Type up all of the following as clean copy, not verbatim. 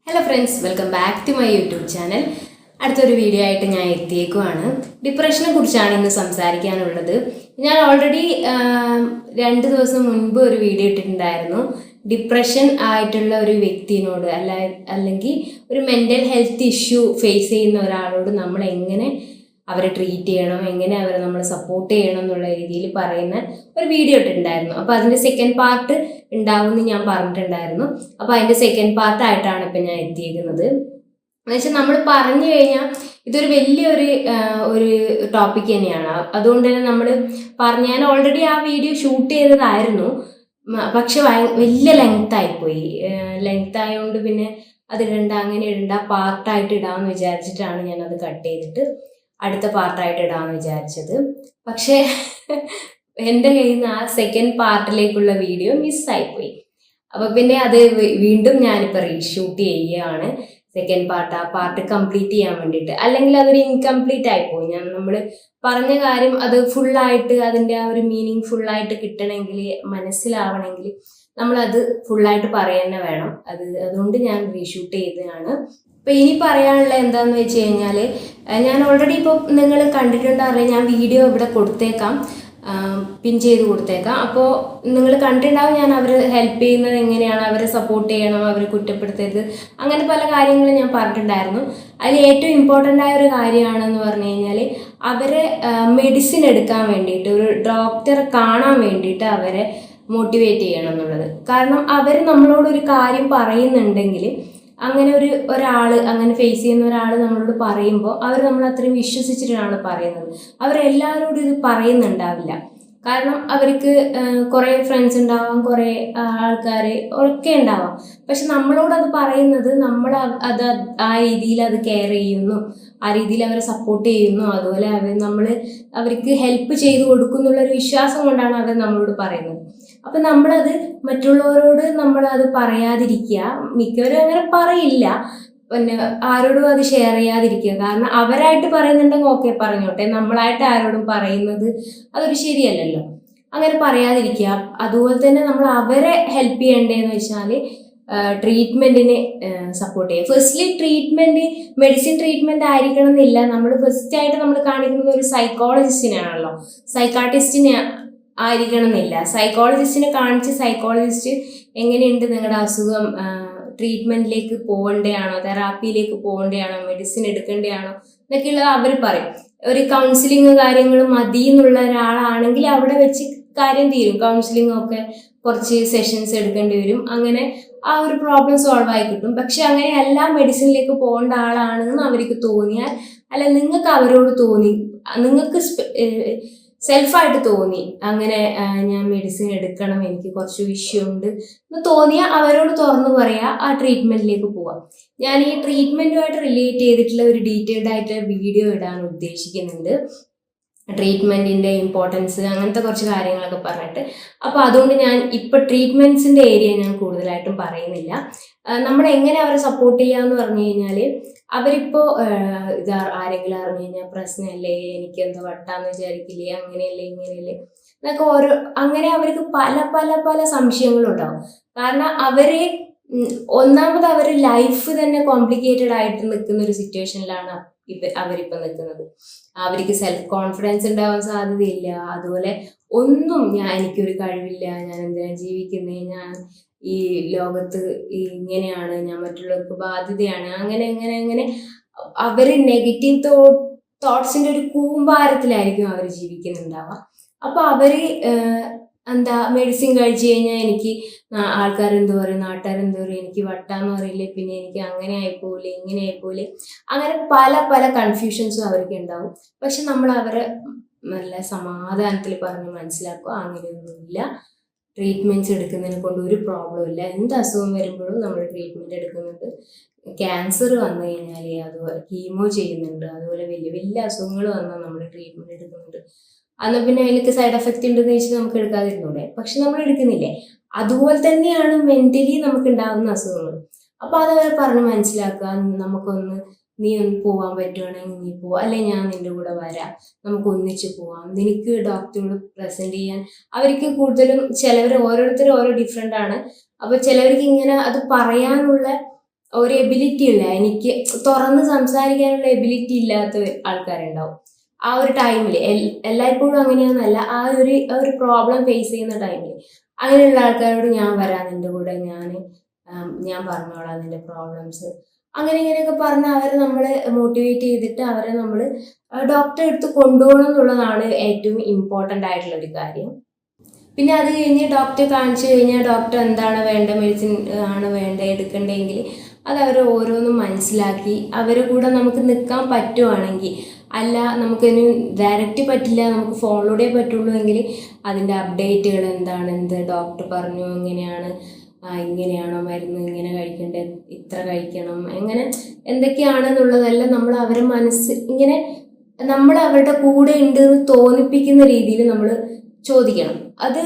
Hello friends, welcome back to my YouTube channel. അടുത്തൊരു video ആയിട്ട് ഞാൻ എത്തിയേക്കുവാണ്. ഡിപ്രഷനെ കുറിച്ചാണ് ഇന്ന് സംസാരിക്കാനുള്ളത്. ഞാൻ ഓൾറെഡി 2 ദിവസം മുൻപ് ഒരു വീഡിയോ ഇട്ടിട്ടുണ്ടായിരുന്നു. ഡിപ്രഷൻ ആയിട്ടുള്ള ഒരു വ്യക്തിനോട് അല്ലെങ്കിൽ ഒരു മെൻ്റൽ ഹെൽത്ത് ഇഷ്യൂ ഫേസ് ചെയ്യുന്ന ഒരാളോട് നമ്മൾ എങ്ങനെ അവരെ ട്രീറ്റ് ചെയ്യണം, എങ്ങനെ അവരെ നമ്മൾ സപ്പോർട്ട് ചെയ്യണം എന്നുള്ള രീതിയിൽ പറയുന്ന ഒരു വീഡിയോ ഇട്ടിട്ടുണ്ടായിരുന്നു. അപ്പോൾ അതിൻ്റെ സെക്കൻഡ് പാർട്ട് ഉണ്ടാവുമെന്ന് ഞാൻ പറഞ്ഞിട്ടുണ്ടായിരുന്നു. അപ്പോൾ അതിൻ്റെ സെക്കൻഡ് പാർട്ടായിട്ടാണ് ഇപ്പം ഞാൻ എത്തിയിരിക്കുന്നത്. എന്നുവെച്ചാൽ നമ്മൾ പറഞ്ഞു കഴിഞ്ഞാൽ ഇതൊരു ഒരു ടോപ്പിക് തന്നെയാണ്. അതുകൊണ്ട് തന്നെ നമ്മൾ ഞാൻ ഓൾറെഡി ആ വീഡിയോ ഷൂട്ട് ചെയ്തതായിരുന്നു. പക്ഷെ വലിയ ലെങ്ത് ആയിപ്പോയി. ലെങ്ത് ആയതുകൊണ്ട് പിന്നെ അതിടണ്ട, അങ്ങനെ ഇടണ്ട, പാർട്ടായിട്ട് ഇടാമെന്ന് വിചാരിച്ചിട്ടാണ് ഞാനത് കട്ട് ചെയ്തിട്ട് അടുത്ത പാർട്ടായിട്ട് ഇടാമെന്ന് വിചാരിച്ചത്. പക്ഷേ എൻ്റെ കയ്യിൽ നിന്ന് ആ സെക്കൻഡ് പാർട്ടിലേക്കുള്ള വീഡിയോ മിസ്സായിപ്പോയി. അപ്പോൾ പിന്നെ അത് വീണ്ടും ഞാനിപ്പോൾ റീഷൂട്ട് ചെയ്യുകയാണ്. സെക്കൻഡ് ആ പാർട്ട് കംപ്ലീറ്റ് ചെയ്യാൻ വേണ്ടിയിട്ട്. അല്ലെങ്കിൽ അതൊരു ഇൻകംപ്ലീറ്റ് ആയിപ്പോയി. നമ്മൾ പറഞ്ഞ കാര്യം അത് ഫുള്ളായിട്ട്, അതിൻ്റെ ആ ഒരു മീനിങ് ഫുള്ളായിട്ട് കിട്ടണമെങ്കിൽ, മനസ്സിലാവണമെങ്കിൽ നമ്മളത് ഫുള്ളായിട്ട് പറയുക വേണം. അതുകൊണ്ട് ഞാൻ റീഷൂട്ട് ചെയ്തതാണ്. അപ്പോൾ ഇനി പറയാനുള്ള എന്താണെന്ന് വെച്ച് കഴിഞ്ഞാൽ, ഞാൻ ഓൾറെഡി ഇപ്പോൾ നിങ്ങൾ കണ്ടിട്ടുണ്ടാവില്ല, ഞാൻ വീഡിയോ ഇവിടെ കൊടുത്തേക്കാം, പിൻ ചെയ്ത് കൊടുത്തേക്കാം. അപ്പോൾ നിങ്ങൾ കണ്ടിട്ടുണ്ടാവും ഞാൻ അവരെ ഹെൽപ്പ് ചെയ്യുന്നത് എങ്ങനെയാണ്, അവരെ സപ്പോർട്ട് ചെയ്യണം, അവരെ കുറ്റപ്പെടുത്തരുത്, അങ്ങനെ പല കാര്യങ്ങളും ഞാൻ പറഞ്ഞിട്ടുണ്ടായിരുന്നു. അതിൽ ഏറ്റവും ഇമ്പോർട്ടൻ്റ് ആയ ഒരു കാര്യമാണെന്ന് പറഞ്ഞു കഴിഞ്ഞാൽ, അവരെ മെഡിസിൻ എടുക്കാൻ വേണ്ടിയിട്ട്, ഒരു ഡോക്ടറെ കാണാൻ വേണ്ടിയിട്ട് അവരെ മോട്ടിവേറ്റ് ചെയ്യണം എന്നുള്ളത്. കാരണം അവർ നമ്മളോടൊരു കാര്യം പറയുന്നുണ്ടെങ്കിൽ, അങ്ങനെ ഒരാൾ അങ്ങനെ ഫേസ് ചെയ്യുന്ന ഒരാൾ നമ്മളോട് പറയുമ്പോൾ അവർ നമ്മൾ അത്രയും വിശ്വസിച്ചിട്ടാണ് പറയുന്നത്. അവരെല്ലാവരോടും ഇത് പറയുന്നുണ്ടാവില്ല. കാരണം അവർക്ക് കുറേ ഫ്രണ്ട്സ് ഉണ്ടാവാം, കുറേ ആൾക്കാർ ഒക്കെ ഉണ്ടാവാം. പക്ഷെ നമ്മളോടത് പറയുന്നത് നമ്മൾ ആ രീതിയിൽ അത് കെയർ ചെയ്യുന്നു, ആ രീതിയിൽ അവരെ സപ്പോർട്ട് ചെയ്യുന്നു, അതുപോലെ അവർക്ക് ഹെൽപ്പ് ചെയ്ത് കൊടുക്കുന്നുള്ളൊരു വിശ്വാസം കൊണ്ടാണ് അവർ നമ്മളോട് പറയുന്നത്. അപ്പം നമ്മളത് മറ്റുള്ളവരോട് നമ്മളത് പറയാതിരിക്കുക. മിക്കവരും അങ്ങനെ പറയില്ല, പിന്നെ ആരോടും അത് ഷെയർ ചെയ്യാതിരിക്കുക. കാരണം അവരായിട്ട് പറയുന്നുണ്ടെങ്കിൽ ഓക്കെ, പറഞ്ഞോട്ടെ. നമ്മളായിട്ട് ആരോടും പറയുന്നത് അതൊരു ശരിയല്ലല്ലോ. അങ്ങനെ പറയാതിരിക്കുക. അതുപോലെ തന്നെ നമ്മൾ അവരെ ഹെൽപ്പ് ചെയ്യേണ്ടതെന്ന് വെച്ചാൽ ട്രീറ്റ്മെൻറ്റിനെ സപ്പോർട്ട് ചെയ്യുക. ഫസ്റ്റ്ലി മെഡിസിൻ ട്രീറ്റ്മെൻറ്റ് ആയിരിക്കണം എന്നില്ല. നമ്മൾ ഫസ്റ്റായിട്ട് നമ്മൾ കാണിക്കുന്നത് ഒരു സൈക്കോളജിസ്റ്റിനാണല്ലോ, സൈക്കാട്രിസ്റ്റിനെ ആയിരിക്കണം എന്നില്ല. സൈക്കോളജിസ്റ്റിനെ കാണിച്ച് സൈക്കോളജിസ്റ്റ് എങ്ങനെയുണ്ട്, നിങ്ങളുടെ അസുഖം ട്രീറ്റ്മെൻറ്റിലേക്ക് പോകേണ്ടതാണോ, തെറാപ്പിയിലേക്ക് പോകേണ്ടതാണോ, മെഡിസിൻ എടുക്കേണ്ടതാണോ എന്നൊക്കെയുള്ളത് അവർ പറയും. ഒരു കൗൺസിലിങ് കാര്യങ്ങൾ മതി എന്നുള്ള ഒരാളാണെങ്കിൽ അവിടെ വെച്ച് കാര്യം തീരും. കൗൺസിലിംഗ് ഒക്കെ കുറച്ച് സെഷൻസ് എടുക്കേണ്ടി വരും. അങ്ങനെ ആ ഒരു പ്രോബ്ലം സോൾവ് ആയി കിട്ടും. പക്ഷെ അങ്ങനെയല്ല, മെഡിസിനിലേക്ക് പോകേണ്ട ആളാണെന്ന് അവർക്ക് തോന്നിയാൽ, അല്ല നിങ്ങൾക്ക് അവരോട് തോന്നി, നിങ്ങൾക്ക് സെൽഫായിട്ട് തോന്നി അങ്ങനെ ഞാൻ മെഡിസിൻ എടുക്കണം, എനിക്ക് കുറച്ച് വിഷയമുണ്ട് എന്ന് തോന്നിയാൽ അവരോട് തുറന്നു പറയുക, ആ ട്രീറ്റ്മെൻറ്റിലേക്ക് പോവാം. ഞാൻ ഈ ട്രീറ്റ്മെൻറ്റുമായിട്ട് റിലേറ്റ് ചെയ്തിട്ടുള്ള ഒരു ഡീറ്റെയിൽഡ് ആയിട്ട് വീഡിയോ ഇടാൻ ഉദ്ദേശിക്കുന്നുണ്ട്. ട്രീറ്റ്മെൻറ്റിൻ്റെ ഇമ്പോർട്ടൻസ്, അങ്ങനത്തെ കുറച്ച് കാര്യങ്ങളൊക്കെ പറഞ്ഞിട്ട്. അപ്പോൾ അതുകൊണ്ട് ഞാൻ ഇപ്പോൾ ട്രീറ്റ്മെൻറ്റ്സിൻ്റെ ഏരിയ ഞാൻ കൂടുതലായിട്ടും പറയുന്നില്ല. നമ്മൾ എങ്ങനെ അവരെ സപ്പോർട്ട് ചെയ്യാമെന്ന് പറഞ്ഞു കഴിഞ്ഞാൽ, അവരിപ്പോൾ ഇത് ആരെങ്കിലും അറിഞ്ഞു കഴിഞ്ഞാൽ പ്രശ്നമല്ലേ, എനിക്ക് എന്തോ വട്ടാന്ന് വിചാരിക്കില്ലേ, അങ്ങനെയല്ലേ ഇങ്ങനെയല്ലേ എന്നൊക്കെ അങ്ങനെ അവർക്ക് പല പല പല സംശയങ്ങളുണ്ടാവും. കാരണം ഒന്നാമത് അവർ ലൈഫ് തന്നെ കോംപ്ലിക്കേറ്റഡ് ആയിട്ട് നിൽക്കുന്ന ഒരു സിറ്റുവേഷനിലാണ് അവരിപ്പോൾ നിൽക്കുന്നത്. അവർക്ക് സെൽഫ് കോൺഫിഡൻസ് ഉണ്ടാവാൻ സാധ്യതയില്ല. അതുപോലെ എനിക്കൊരു കഴിവില്ല, ഞാൻ എന്തിനാ ജീവിക്കുന്നത്, ഞാൻ ഈ ലോകത്ത് ഇങ്ങനെയാണ്, ഞാൻ മറ്റുള്ളവർക്ക് ബാധ്യതയാണ്, അങ്ങനെ അവർ നെഗറ്റീവ് തോട്ട്സിൻ്റെ ഒരു കൂമ്പാരത്തിലായിരിക്കും അവർ ജീവിക്കുന്നുണ്ടാവുക. അപ്പോൾ അവർ മെഡിസിൻ കഴിച്ചു കഴിഞ്ഞാൽ എനിക്ക് ആൾക്കാരെന്ത് പറയും, നാട്ടുകാരെന്ത് പറയും, എനിക്ക് വട്ടാന്ന് പറയില്ലേ, പിന്നെ എനിക്ക് അങ്ങനെ ആയിപ്പോലെ ഇങ്ങനെ ആയിപ്പോലെ, അങ്ങനെ പല പല കൺഫ്യൂഷൻസും അവർക്ക് ഉണ്ടാവും. പക്ഷെ നമ്മൾ അവരെ നല്ല സമാധാനത്തിൽ പറഞ്ഞ് മനസ്സിലാക്കുക, അങ്ങനെയൊന്നുമില്ല. ട്രീറ്റ്മെൻറ്റ്സ് എടുക്കുന്നതിനെ കൊണ്ട് ഒരു പ്രോബ്ലം ഇല്ല. എന്ത് അസുഖം വരുമ്പോഴും നമ്മൾ ട്രീറ്റ്മെൻറ്റ് എടുക്കുന്നുണ്ട്. ക്യാൻസർ വന്നു കഴിഞ്ഞാൽ അതുപോലെ കീമോ ചെയ്യുന്നുണ്ട്. അതുപോലെ വലിയ വലിയ അസുഖങ്ങൾ വന്നാൽ നമ്മൾ ട്രീറ്റ്മെൻറ്റ് എടുക്കുന്നുണ്ട്. എന്നാൽ പിന്നെ അതിലേക്ക് സൈഡ് എഫക്റ്റ് ഉണ്ടെന്ന് വെച്ചാൽ നമുക്ക് എടുക്കാതിരുന്നൂടെ? പക്ഷെ നമ്മൾ എടുക്കുന്നില്ലേ? അതുപോലെ തന്നെയാണ് മെൻ്റലി നമുക്ക് ഉണ്ടാകുന്ന അസുഖങ്ങൾ. അപ്പോൾ അതവരെ പറഞ്ഞ് മനസ്സിലാക്കുക. നീ ഒന്ന് പോകാൻ പറ്റുവാണെങ്കിൽ നീ പോവാ, അല്ലെ ഞാൻ നിൻ്റെ കൂടെ വരാം, നമുക്ക് ഒന്നിച്ച് പോവാം, നിനക്ക് ഡോക്ടറോട് പ്രസൻറ്റ് ചെയ്യാൻ. അവർക്ക് കൂടുതലും ഓരോരുത്തരും ഓരോ ഡിഫറെൻ്റ് ആണ്. അപ്പോൾ ചിലവർക്ക് ഇങ്ങനെ അത് പറയാനുള്ള ഒരു എബിലിറ്റി ഇല്ല, എനിക്ക് തുറന്ന് സംസാരിക്കാനുള്ള എബിലിറ്റി ഇല്ലാത്ത ആൾക്കാരുണ്ടാവും ആ ഒരു ടൈമിൽ. എല്ലായ്പ്പോഴും അങ്ങനെയാണെന്നല്ല, ആ ഒരു പ്രോബ്ലം ഫേസ് ചെയ്യുന്ന ടൈമിൽ അങ്ങനെയുള്ള ആൾക്കാരോട് ഞാൻ വരാം നിൻ്റെ കൂടെ, ഞാൻ പറഞ്ഞോളാം നിൻ്റെ പ്രോബ്ലംസ്, അങ്ങനെ ഇങ്ങനെയൊക്കെ പറഞ്ഞ് അവരെ നമ്മൾ മോട്ടിവേറ്റ് ചെയ്തിട്ട് അവരെ നമ്മൾ ഡോക്ടറെ അടുത്ത് കൊണ്ടുപോകണം എന്നുള്ളതാണ് ഏറ്റവും ഇമ്പോർട്ടൻ്റ് ആയിട്ടുള്ള ഒരു കാര്യം. പിന്നെ അത് കഴിഞ്ഞ് ഡോക്ടറെ കാണിച്ചു കഴിഞ്ഞാൽ ഡോക്ടർ എന്താണ് വേണ്ട, മെഡിസിൻ ആണ് വേണ്ട എടുക്കേണ്ടതെങ്കിൽ അത് അവർ ഓരോന്നും മനസ്സിലാക്കി അവരുടെ കൂടെ നമുക്ക് നിൽക്കാൻ പറ്റുവാണെങ്കിൽ, അല്ല നമുക്കിനി ഡയറക്റ്റ് പറ്റില്ല, നമുക്ക് ഫോണിലൂടെ പറ്റുള്ളൂ എങ്കിൽ അതിൻ്റെ അപ്ഡേറ്റുകൾ എന്താണ്, എന്ത് ഡോക്ടർ പറഞ്ഞു, എങ്ങനെയാണ്, ഇങ്ങനെയാണോ മരുന്ന്, ഇങ്ങനെ കഴിക്കേണ്ടത്, ഇത്ര കഴിക്കണം, എങ്ങനെ എന്തൊക്കെയാണെന്നുള്ളതെല്ലാം നമ്മൾ അവരെ ഇങ്ങനെ നമ്മൾ അവരുടെ കൂടെ ഉണ്ട് എന്ന് തോന്നിപ്പിക്കുന്ന രീതിയിൽ നമ്മൾ ചോദിക്കണം. അത്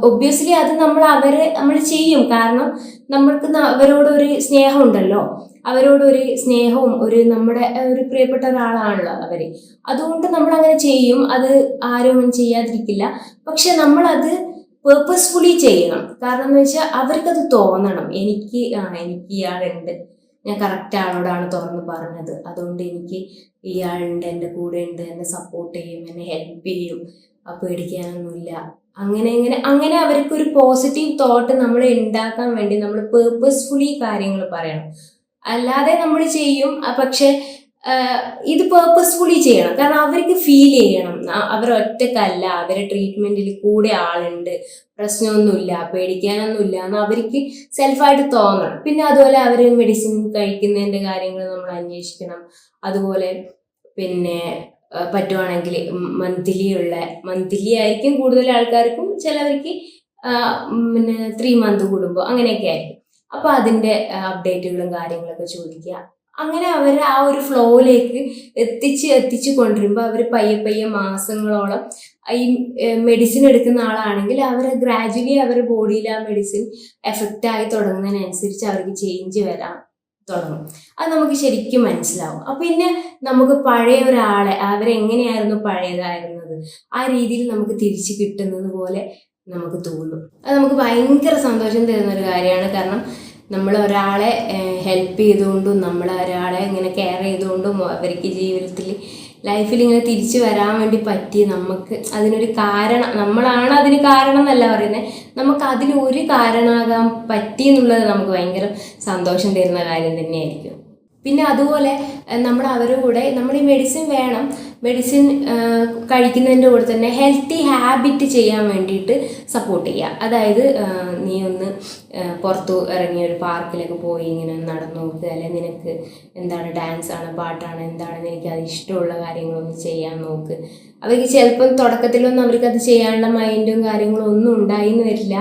ഒബ്വിയസ്ലി അത് നമ്മൾ ചെയ്യും. കാരണം നമ്മൾക്ക് അവരോടൊരു സ്നേഹം ഉണ്ടല്ലോ, അവരോടൊരു സ്നേഹവും നമ്മുടെ ഒരു പ്രിയപ്പെട്ട ഒരാളാണല്ലോ അവര്. അതുകൊണ്ട് നമ്മൾ അങ്ങനെ ചെയ്യും, അത് ആരും ചെയ്യാതിരിക്കില്ല. പക്ഷെ നമ്മളത് പേർപ്പസ്ഫുള്ളി ചെയ്യണം. കാരണം എന്ന് വെച്ചാൽ അവർക്കത് തോന്നണം, എനിക്ക് ഇയാളുണ്ട്, ഞാൻ കറക്റ്റ് ആളോടാണ് തുറന്ന് പറഞ്ഞത്, അതുകൊണ്ട് എനിക്ക് ഇയാളുണ്ട്, എൻ്റെ കൂടെ ഉണ്ട്, എന്നെ സപ്പോർട്ട് ചെയ്യും, എന്നെ ഹെൽപ്പ് ചെയ്യും, പേടിക്കാനൊന്നുമില്ല. അങ്ങനെ അവർക്കൊരു പോസിറ്റീവ് തോട്ട് നമ്മൾ ഉണ്ടാക്കാൻ വേണ്ടി നമ്മൾ പേർപ്പസ്ഫുള്ളി കാര്യങ്ങൾ പറയണം. അല്ലാതെ നമ്മൾ ചെയ്യും, പക്ഷെ ഇത് പേർപ്പസ്ഫുള്ളി ചെയ്യണം. കാരണം അവർക്ക് ഫീൽ ചെയ്യണം അവരൊറ്റക്കല്ല, അവരെ ട്രീറ്റ്മെന്റിൽ കൂടെ ആളുണ്ട്, പ്രശ്നമൊന്നുമില്ല, പേടിക്കാനൊന്നുമില്ല എന്ന് അവർക്ക് സെൽഫായിട്ട് തോന്നണം. പിന്നെ അതുപോലെ അവർ മെഡിസിൻ കഴിക്കുന്നതിൻ്റെ കാര്യങ്ങൾ നമ്മൾ അന്വേഷിക്കണം. അതുപോലെ പിന്നെ പറ്റുവാണെങ്കിൽ മന്ത്ലി ആയിരിക്കും കൂടുതൽ ആൾക്കാർക്കും, ചിലവർക്ക് പിന്നെ 3 month കൂടുമ്പോൾ അങ്ങനെയൊക്കെ ആയിരിക്കും. അപ്പോൾ അതിൻ്റെ അപ്ഡേറ്റുകളും കാര്യങ്ങളൊക്കെ ചോദിക്കുക. അങ്ങനെ അവരെ ആ ഒരു ഫ്ലോയിലേക്ക് എത്തിച്ച് കൊണ്ടുവരുമ്പോൾ അവർ പയ്യെ മാസങ്ങളോളം ഈ മെഡിസിൻ എടുക്കുന്ന ആളാണെങ്കിൽ അവർ ഗ്രാജുവലി അവരുടെ ബോഡിയിൽ ആ മെഡിസിൻ എഫക്റ്റ് ആയി തുടങ്ങുന്നതിനനുസരിച്ച് അവർക്ക് ചേഞ്ച് വരാൻ തുടങ്ങും. അത് നമുക്ക് ശരിക്കും മനസ്സിലാവും. അപ്പം പിന്നെ നമുക്ക് പഴയ ഒരാളെ, അവരെങ്ങനെയായിരുന്നു പഴയതായിരുന്നത്, ആ രീതിയിൽ നമുക്ക് തിരിച്ചു കിട്ടുന്നത് പോലെ നമുക്ക് തോന്നും. അത് നമുക്ക് ഭയങ്കര സന്തോഷം തരുന്ന ഒരു കാര്യമാണ്. കാരണം നമ്മൾ ഒരാളെ ഹെൽപ്പ് ചെയ്തുകൊണ്ടും നമ്മൾ ഒരാളെ ഇങ്ങനെ കെയർ ചെയ്തുകൊണ്ടും അവർക്ക് ജീവിതത്തിൽ ലൈഫിൽ ഇങ്ങനെ തിരിച്ചു വരാൻ വേണ്ടി പറ്റി നമുക്ക് അതിനൊരു കാരണം, നമ്മളാണ് അതിന് കാരണം എന്നല്ല പറയുന്നത്, നമുക്ക് അതിനൊരു കാരണമാകാൻ പറ്റി എന്നുള്ളത് നമുക്ക് ഭയങ്കര സന്തോഷം തരുന്ന കാര്യം തന്നെയായിരിക്കും. പിന്നെ അതുപോലെ നമ്മൾ അവരുടെ കൂടെ നമ്മൾ ഈ മെഡിസിൻ കഴിക്കുന്നതിൻ്റെ കൂടെ തന്നെ ഹെൽത്തി ഹാബിറ്റ് ചെയ്യാൻ വേണ്ടിയിട്ട് സപ്പോർട്ട് ചെയ്യുക. അതായത് നീ ഒന്ന് പുറത്തു ഇറങ്ങി ഒരു പാർക്കിലൊക്കെ പോയി ഇങ്ങനെ നടന്നു നോക്കുക, അല്ലെങ്കിൽ നിനക്ക് എന്താണ് ഡാൻസാണ്, പാട്ടാണ്, എന്താണെന്ന് എനിക്ക് അത് ഇഷ്ടമുള്ള കാര്യങ്ങളൊന്നും ചെയ്യാൻ നോക്ക്. അവർക്ക് ചിലപ്പം തുടക്കത്തിലൊന്നും അവർക്കത് ചെയ്യാനുള്ള മൈൻഡും കാര്യങ്ങളും ഒന്നും ഉണ്ടായിന്ന് വരില്ല.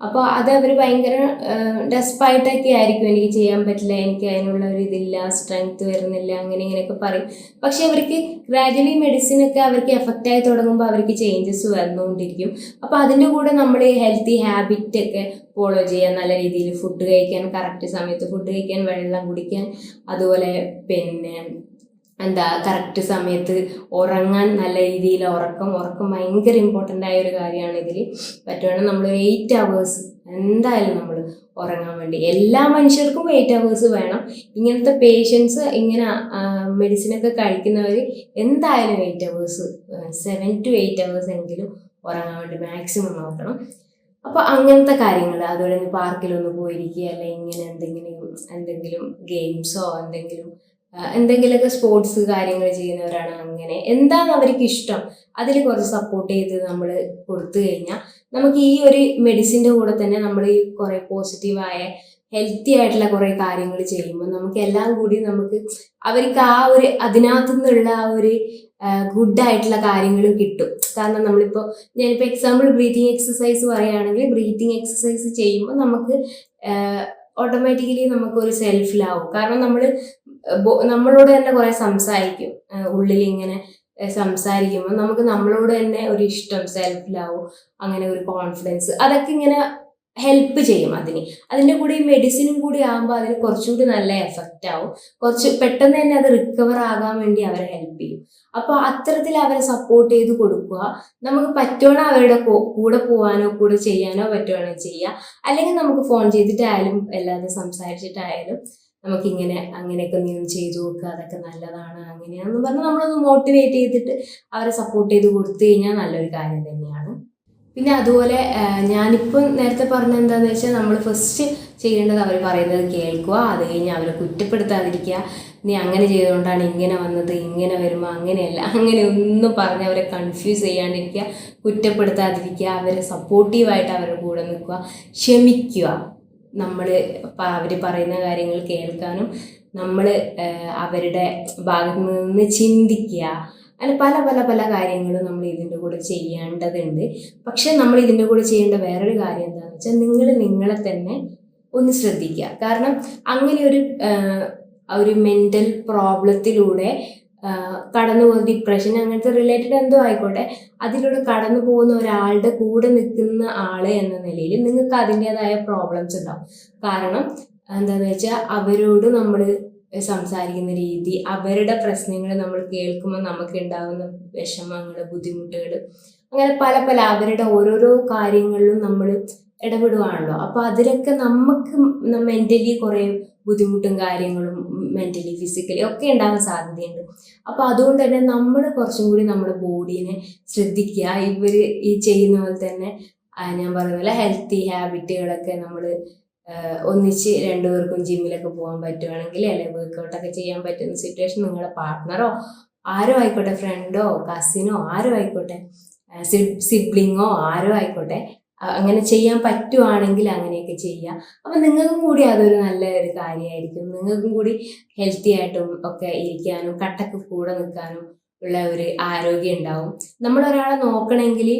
അപ്പോൾ അത് അവർ ഭയങ്കര ഡെസ്പായിട്ടൊക്കെ ആയിരിക്കും, എനിക്ക് ചെയ്യാൻ പറ്റില്ല, എനിക്ക് അതിനുള്ള ഒരു ഇതില്ല, സ്ട്രെങ്ത് വരുന്നില്ല, ഇങ്ങനെയൊക്കെ പറയും. പക്ഷെ അവർക്ക് ഗ്രാജുവലി മെഡിസിനൊക്കെ അവർക്ക് എഫക്റ്റായി തുടങ്ങുമ്പോൾ അവർക്ക് ചേഞ്ചസ് വന്നുകൊണ്ടിരിക്കും. അപ്പോൾ അതിൻ്റെ കൂടെ നമ്മൾ ഹെൽത്തി ഹാബിറ്റൊക്കെ ഫോളോ ചെയ്യാൻ, നല്ല രീതിയിൽ ഫുഡ് കഴിക്കാൻ, കറക്റ്റ് സമയത്ത് ഫുഡ് കഴിക്കാൻ, വെള്ളം കുടിക്കാൻ, അതുപോലെ പിന്നെ കറക്റ്റ് സമയത്ത് ഉറങ്ങാൻ, നല്ല രീതിയിൽ ഉറക്കം ഭയങ്കര ഇമ്പോർട്ടൻ്റ് ആയ ഒരു കാര്യമാണ്. ഇതിൽ പറ്റുവാണെങ്കിൽ നമ്മൾ 8 hours എന്തായാലും നമ്മൾ ഉറങ്ങാൻ വേണ്ടി, എല്ലാ മനുഷ്യർക്കും 8 hours വേണം. ഇങ്ങനത്തെ പേഷ്യൻസ്, ഇങ്ങനെ മെഡിസിനൊക്കെ കഴിക്കുന്നവർ എന്തായാലും 8 hours, 7 to 8 hours എങ്കിലും ഉറങ്ങാൻ വേണ്ടി മാക്സിമം നോക്കണം. അപ്പോൾ അങ്ങനത്തെ കാര്യങ്ങൾ, അതുപോലെ പാർക്കിലൊന്ന് പോയിരിക്കുക, അല്ലെങ്കിൽ ഇങ്ങനെ എന്തെങ്കിലും ഗെയിംസോ എന്തെങ്കിലുമൊക്കെ സ്പോർട്സ് കാര്യങ്ങൾ ചെയ്യുന്നവരാണ്, അങ്ങനെ എന്താണ് അവർക്ക് ഇഷ്ടം അതിൽ കുറച്ച് സപ്പോർട്ട് ചെയ്ത് നമ്മൾ കൊടുത്തു കഴിഞ്ഞാൽ നമുക്ക് ഈ ഒരു മെഡിസിൻ്റെ കൂടെ തന്നെ നമ്മൾ ഈ കുറേ പോസിറ്റീവായ ഹെൽത്തി ആയിട്ടുള്ള കുറേ കാര്യങ്ങൾ ചെയ്യുമ്പോൾ നമുക്ക് എല്ലാം കൂടി നമുക്ക് അവർക്ക് ആ ഒരു അതിനകത്തു നിന്നുള്ള ആ ഒരു ഗുഡായിട്ടുള്ള കാര്യങ്ങളും കിട്ടും. കാരണം ഞാനിപ്പോൾ എക്സാമ്പിൾ ബ്രീത്തിങ് എക്സസൈസ് പറയുകയാണെങ്കിൽ, ബ്രീത്തിങ് എക്സസൈസ് ചെയ്യുമ്പോൾ നമുക്ക് ഓട്ടോമാറ്റിക്കലി നമുക്കൊരു സെൽഫിലാവും. കാരണം നമ്മളോട് തന്നെ കുറേ സംസാരിക്കും, ഉള്ളിൽ ഇങ്ങനെ സംസാരിക്കുമ്പോൾ നമുക്ക് നമ്മളോട് തന്നെ ഒരു ഇഷ്ടം, സെൽഫിലാവും, അങ്ങനെ ഒരു കോൺഫിഡൻസ്, അതൊക്കെ ഇങ്ങനെ ഹെൽപ്പ് ചെയ്യും. അതിൻ്റെ കൂടെ ഈ മെഡിസിനും കൂടി ആകുമ്പോൾ അതിന് കുറച്ചുകൂടി നല്ല എഫക്റ്റ് ആവും, കുറച്ച് പെട്ടെന്ന് തന്നെ അത് റിക്കവർ ആകാൻ വേണ്ടി അവരെ ഹെൽപ്പ് ചെയ്യും. അപ്പോൾ അത്തരത്തിൽ അവരെ സപ്പോർട്ട് ചെയ്ത് കൊടുക്കുക. നമുക്ക് പറ്റുവാണോ അവരുടെ കൂടെ പോകാനോ കൂടെ ചെയ്യാനോ പറ്റുവാണെങ്കിൽ ചെയ്യുക, അല്ലെങ്കിൽ നമുക്ക് ഫോൺ ചെയ്തിട്ടായാലും അല്ലാതെ സംസാരിച്ചിട്ടായാലും നമുക്കിങ്ങനെ അങ്ങനെയൊക്കെ നീ ഒന്ന് ചെയ്തു നോക്കുക, അതൊക്കെ നല്ലതാണ് അങ്ങനെയാണെന്ന് പറഞ്ഞ് നമ്മളൊന്ന് മോട്ടിവേറ്റ് ചെയ്തിട്ട് അവരെ സപ്പോർട്ട് ചെയ്ത് കൊടുത്തു കഴിഞ്ഞാൽ നല്ലൊരു കാര്യം തന്നെയാണ്. പിന്നെ അതുപോലെ ഞാനിപ്പം നേരത്തെ പറഞ്ഞ എന്താണെന്ന് വെച്ചാൽ നമ്മൾ ഫസ്റ്റ് ചെയ്യേണ്ടത് അവർ പറയുന്നത് കേൾക്കുക, അത് കഴിഞ്ഞ് അവരെ കുറ്റപ്പെടുത്താതിരിക്കുക. നീ അങ്ങനെ ചെയ്തുകൊണ്ടാണ് ഇങ്ങനെ വന്നത്, ഇങ്ങനെ വരുമ്പോൾ അങ്ങനെയല്ല, അങ്ങനെ ഒന്നും പറഞ്ഞ് അവരെ കൺഫ്യൂസ് ചെയ്യാണ്ടിരിക്കുക, കുറ്റപ്പെടുത്താതിരിക്കുക, അവരെ സപ്പോർട്ടീവായിട്ട് അവരുടെ കൂടെ നിൽക്കുക, ക്ഷമിക്കുക. നമ്മൾ അവർ പറയുന്ന കാര്യങ്ങൾ കേൾക്കാനും നമ്മൾ അവരുടെ ഭാഗത്ത് നിന്ന് ചിന്തിക്കുക, അങ്ങനെ പല പല പല കാര്യങ്ങളും നമ്മൾ ഇതിൻ്റെ കൂടെ ചെയ്യേണ്ടതുണ്ട്. പക്ഷെ നമ്മൾ ഇതിൻ്റെ കൂടെ ചെയ്യേണ്ട വേറൊരു കാര്യം എന്താണെന്ന് വെച്ചാൽ നിങ്ങൾ നിങ്ങളെ തന്നെ ഒന്ന് ശ്രദ്ധിക്കുക. കാരണം അങ്ങനെ ഒരു മെൻ്റൽ പ്രോബ്ലത്തിലൂടെ കടന്നു പോകുന്ന ഡിപ്രഷൻ അങ്ങനത്തെ റിലേറ്റഡ് എന്തോ ആയിക്കോട്ടെ, അതിലൂടെ കടന്നു പോകുന്ന ഒരാളുടെ കൂടെ നിൽക്കുന്ന ആൾ എന്ന നിലയിൽ നിങ്ങൾക്ക് അതിൻ്റെതായ പ്രോബ്ലംസ് ഉണ്ടാവും. കാരണം എന്താണെന്ന് വെച്ചാൽ അവരോട് നമ്മൾ സംസാരിക്കുന്ന രീതി, അവരുടെ പ്രശ്നങ്ങൾ നമ്മൾ കേൾക്കുമ്പോൾ നമുക്ക് ഉണ്ടാകുന്ന വിഷമങ്ങൾ, ബുദ്ധിമുട്ടുകൾ, അങ്ങനെ പല പല അവരുടെ ഓരോരോ കാര്യങ്ങളിലും നമ്മൾ ഇടപെടുവാണല്ലോ. അപ്പോൾ അതിലൊക്കെ നമുക്ക് മെൻ്റലി കുറേ ബുദ്ധിമുട്ടും കാര്യങ്ങളും മെൻ്റലി ഫിസിക്കലി ഒക്കെ ഉണ്ടാകാൻ സാധ്യതയുണ്ട്. അപ്പോൾ അതുകൊണ്ട് തന്നെ നമ്മൾ കുറച്ചും കൂടി നമ്മുടെ ബോഡീനെ ശ്രദ്ധിക്കുക. ഇവർ ഈ ചെയ്യുന്ന പോലെ തന്നെ ഞാൻ പറയുന്ന പോലെ ഹെൽത്തി ഹാബിറ്റുകളൊക്കെ നമ്മൾ ഒന്നിച്ച് രണ്ടുപേർക്കും ജിമ്മിലൊക്കെ പോകാൻ പറ്റുവാണെങ്കിൽ, അല്ലെങ്കിൽ വർക്കൗട്ടൊക്കെ ചെയ്യാൻ പറ്റുന്ന സിറ്റുവേഷൻ നിങ്ങളുടെ പാർട്ട്ണറോ ആരോ ആയിക്കോട്ടെ, ഫ്രണ്ടോ കസിനോ ആരോ ആയിക്കോട്ടെ, സിബ്ലിങ്ങോ ആരോ ആയിക്കോട്ടെ, അങ്ങനെ ചെയ്യാൻ പറ്റുവാണെങ്കിൽ അങ്ങനെയൊക്കെ ചെയ്യുക. അപ്പം നിങ്ങൾക്കും കൂടി അതൊരു നല്ല ഒരു കാര്യമായിരിക്കും. നിങ്ങൾക്കും കൂടി ഹെൽത്തി ആയിട്ടും ഒക്കെ ഇരിക്കാനും കട്ടക്ക് കൂടെ നിൽക്കാനും ഉള്ള ഒരു ആരോഗ്യം ഉണ്ടാവും. നമ്മളൊരാളെ നോക്കണമെങ്കിൽ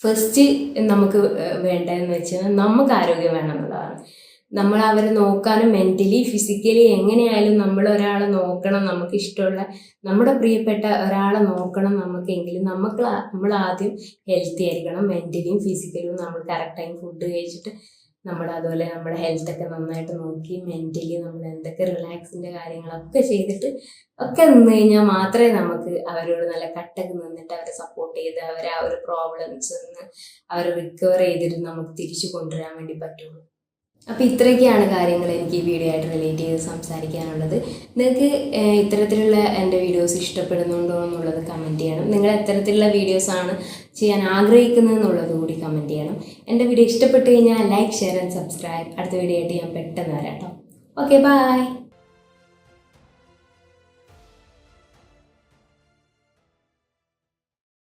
ഫസ്റ്റ് നമുക്ക് വേണ്ടതെന്ന് വെച്ചാൽ നമുക്ക് ആരോഗ്യം വേണം എന്നുള്ളതാണ്. നമ്മൾ അവരെ നോക്കാനും മെൻ്റലി ഫിസിക്കലി എങ്ങനെയായാലും നമ്മൾ ഒരാളെ നോക്കണം, നമുക്ക് ഇഷ്ടമുള്ള നമ്മുടെ പ്രിയപ്പെട്ട ഒരാളെ നോക്കണം നമുക്കെങ്കിലും നമ്മൾ ആദ്യം ഹെൽത്തി ആയിരിക്കണം. മെൻ്റലിയും ഫിസിക്കലിയും നമ്മൾ കറക്റ്റ് ടൈം ഫുഡ് കഴിച്ചിട്ട് അതുപോലെ നമ്മുടെ ഹെൽത്തൊക്കെ നന്നായിട്ട് നോക്കി മെൻ്റലി നമ്മൾ എന്തൊക്കെ റിലാക്സിൻ്റെ കാര്യങ്ങളൊക്കെ ചെയ്തിട്ട് ഒക്കെ നിന്ന് കഴിഞ്ഞാൽ മാത്രമേ നമുക്ക് അവരോട് നല്ല കട്ടക്ക് നിന്നിട്ട് അവരെ സപ്പോർട്ട് ചെയ്ത് അവരെ ആ ഒരു പ്രോബ്ലംസ് നിന്ന് അവരെ റിക്കവർ ചെയ്തിട്ട് നമുക്ക് തിരിച്ചു കൊണ്ടുവരാൻ വേണ്ടി പറ്റുള്ളൂ. അപ്പോൾ ഇത്രയൊക്കെയാണ് കാര്യങ്ങൾ എനിക്ക് ഈ വീഡിയോ ആയിട്ട് റിലേറ്റ് ചെയ്ത് സംസാരിക്കാനുള്ളത്. നിങ്ങൾക്ക് ഇത്തരത്തിലുള്ള എൻ്റെ വീഡിയോസ് ഇഷ്ടപ്പെടുന്നുണ്ടോ എന്നുള്ളത് കമൻറ്റ് ചെയ്യണം. നിങ്ങൾ എത്തരത്തിലുള്ള വീഡിയോസാണ് ചെയ്യാൻ ആഗ്രഹിക്കുന്നത് എന്നുള്ളത് കൂടി കമൻറ്റ് ചെയ്യണം. എൻ്റെ വീഡിയോ ഇഷ്ടപ്പെട്ട് കഴിഞ്ഞാൽ ലൈക്ക്, ഷെയർ ആൻഡ് സബ്സ്ക്രൈബ്. അടുത്ത വീഡിയോ ആയിട്ട് ഞാൻ പെട്ടെന്ന് വരാം കേട്ടോ. Okay, by.